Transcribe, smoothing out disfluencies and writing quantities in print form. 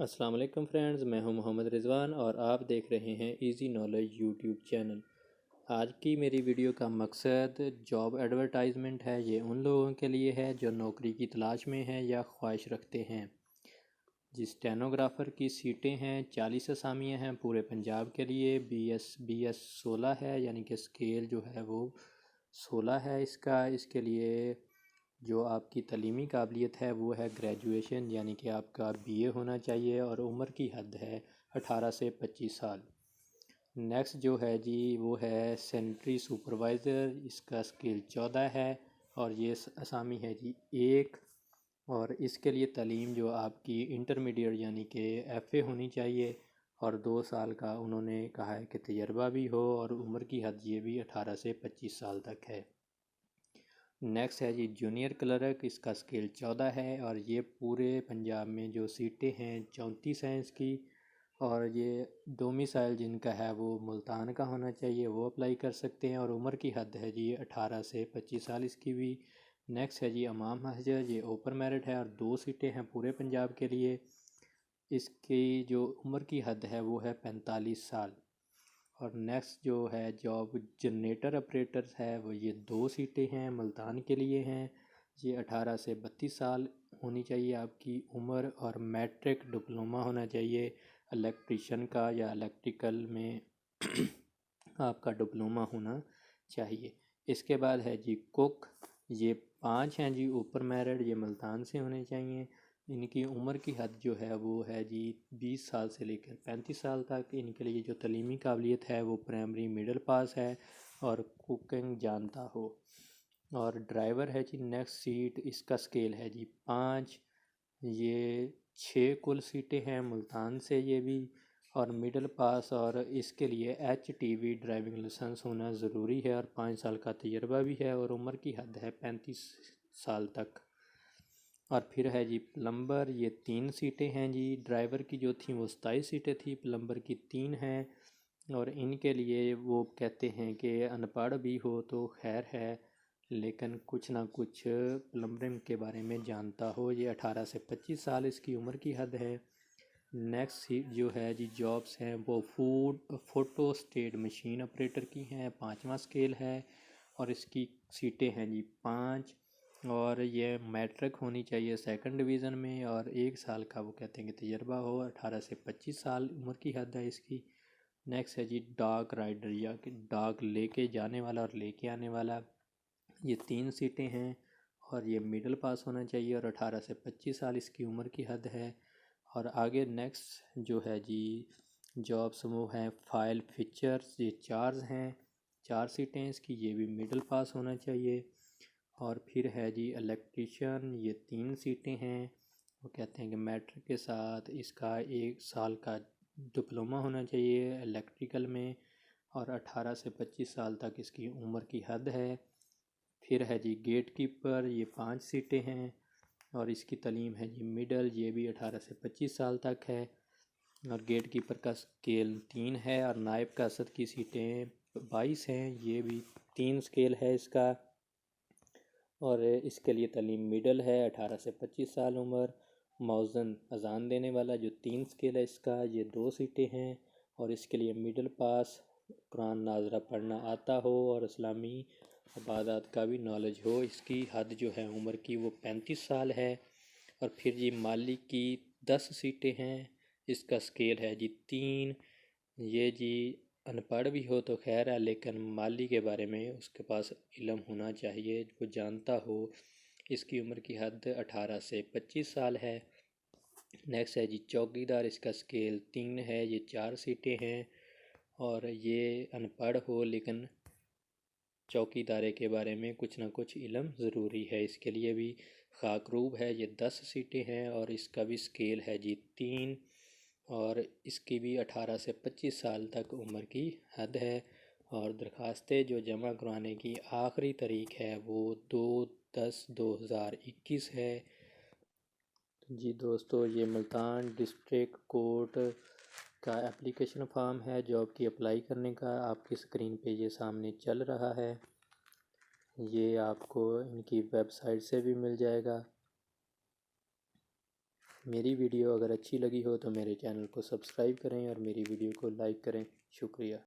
अस्सलाम वालेकुम फ्रेंड्स, मैं हूं मोहम्मद रिजवान और आप देख रहे हैं इजी नॉलेज यूट्यूब चैनल। आज की मेरी वीडियो का मकसद जॉब एडवर्टाइजमेंट है। ये उन लोगों के लिए है जो नौकरी की तलाश में हैं या ख्वाहिश रखते हैं। जिस स्टेनोग्राफ़र की सीटें हैं 40 असामियाँ हैं पूरे पंजाब के लिए। बी एस 16 है, यानी कि स्केल जो है वो 16 है इसका। इसके लिए जो आपकी तलीमी काबिलियत है वो है ग्रेजुएशन, यानी कि आपका बीए होना चाहिए, और उम्र की हद है 18 से 25 साल। नेक्स्ट जो है जी वो है सैनिटरी सुपरवाइज़र, इसका स्केल 14 है और ये असामी है जी एक। और इसके लिए तलीम जो आपकी इंटरमीडिएट यानी कि एफ़ए होनी चाहिए और 2 साल का उन्होंने कहा है कि तजर्बा भी हो, और उम्र की हद ये भी 18 से 25 साल तक है। नेक्स्ट है जी जूनियर क्लर्क, इसका स्केल 14 है और ये पूरे पंजाब में जो सीटें हैं 34 हैं इसकी। और ये डोमिसाइल जिनका है वो मुल्तान का होना चाहिए, वो अप्लाई कर सकते हैं। और उम्र की हद है जी 18 से 25 साल इसकी भी। नेक्स्ट है जी इमाम हजर, ये ओपन मेरिट है और 2 सीटें हैं पूरे पंजाब के लिए। इसकी जो उम्र की हद है वो है 45 साल। और नेक्स्ट जो है जॉब जनरेटर ऑपरेटर है वो ये 2 सीटें हैं, मुल्तान के लिए हैं। ये 18 से 32 साल होनी चाहिए आपकी उम्र, और मैट्रिक डिप्लोमा होना चाहिए इलेक्ट्रिशियन का, या इलेक्ट्रिकल में आपका डिप्लोमा होना चाहिए। इसके बाद है जी कुक, ये 5 हैं जी ऊपर मेरिट, ये मुल्तान से होने चाहिए। इनकी उम्र की हद जो है वो है जी 20 साल से लेकर 35 साल तक। इनके लिए जो तलीमी काबिलियत है वो प्राइमरी मिडिल पास है और कुकिंग जानता हो। और ड्राइवर है जी नेक्स्ट सीट, इसका स्केल है जी 5। ये 6 कुल सीटें हैं मुल्तान से ये भी, और मिडिल पास, और इसके लिए HTV ड्राइविंग लाइसेंस होना ज़रूरी है और 5 साल का तजर्बा भी है, और उम्र की हद है 35 साल तक। और फिर है जी प्लम्बर, ये 3 सीटें हैं जी। ड्राइवर की जो थी वो 27 सीटें थी, प्लम्बर की 3 हैं। और इनके लिए वो कहते हैं कि अनपढ़ भी हो तो खैर है, लेकिन कुछ ना कुछ प्लम्बिंग के बारे में जानता हो। ये 18 से 25 साल इसकी उम्र की हद है। नेक्स्ट सीट जो है जी जॉब्स हैं वो फ़ोटो स्टेट मशीन ऑपरेटर की हैं, 5वां स्केल है और इसकी सीटें हैं जी 5। और ये मैट्रिक होनी चाहिए सेकंड डिवीज़न में, और 1 साल का वो कहते हैं कि तजर्बा हो। 18 से 25 साल उम्र की हद है इसकी। नेक्स्ट है जी डॉग राइडर, या कि डॉग लेके जाने वाला और लेके आने वाला, ये 3 सीटें हैं और ये मिडिल पास होना चाहिए, और 18 से 25 साल इसकी उम्र की हद है। और आगे नेक्स्ट जो है जी जॉब्स वो हैं फाइल फीचर्स, ये 4 हैं, 4 सीटें इसकी, ये भी मिडिल पास होना चाहिए। और फिर है जी इलेक्ट्रीशियन, ये 3 सीटें हैं, वो कहते हैं कि मैट्रिक के साथ इसका 1 साल का डिप्लोमा होना चाहिए इलेक्ट्रिकल में, और 18 से 25 साल तक इसकी उम्र की हद है। फिर है जी गेट कीपर, ये 5 सीटें हैं और इसकी तलीम है जी मिडल, ये भी 18 से 25 साल तक है। और गेट कीपर का स्केल 3 है, और नायब कासद की सीटें 22 हैं, ये भी 3 स्केल है इसका। और इसके लिए तलीम मिडल है, 18 से 25 साल उम्र। मौज़न अजान देने वाला जो 3 स्केल है इसका, ये 2 सीटें हैं और इसके लिए मिडल पास, कुरान नाजरा पढ़ना आता हो और इस्लामी इबादत का भी नॉलेज हो। इसकी हद जो है उम्र की वो 35 साल है। और फिर जी माली की 10 सीटें हैं, इसका स्केल है जी 3। ये जी अनपढ़ भी हो तो खैर है, लेकिन माली के बारे में उसके पास इल्म होना चाहिए, वो जानता हो। इसकी उम्र की हद 18 से 25 साल है। नेक्स्ट है जी चौकीदार, इसका स्केल 3 है, ये 4 सीटें हैं और ये अनपढ़ हो लेकिन चौकीदारे के बारे में कुछ ना कुछ इल्म ज़रूरी है। इसके लिए भी खाकरूब है, ये 10 सीटें हैं और इसका भी स्केल है जी 3, और इसकी भी 18 से 25 साल तक उम्र की हद है। और दरख्वास्तें जो जमा करवाने की आखिरी तारीख है वो 2/10/2021 है। जी दोस्तों, ये मुल्तान डिस्ट्रिक्ट कोर्ट का एप्लीकेशन फॉर्म है जॉब की अप्लाई करने का, आपकी स्क्रीन पे ये सामने चल रहा है। ये आपको इनकी वेबसाइट से भी मिल जाएगा। मेरी वीडियो अगर अच्छी लगी हो तो मेरे चैनल को सब्सक्राइब करें और मेरी वीडियो को लाइक करें। शुक्रिया।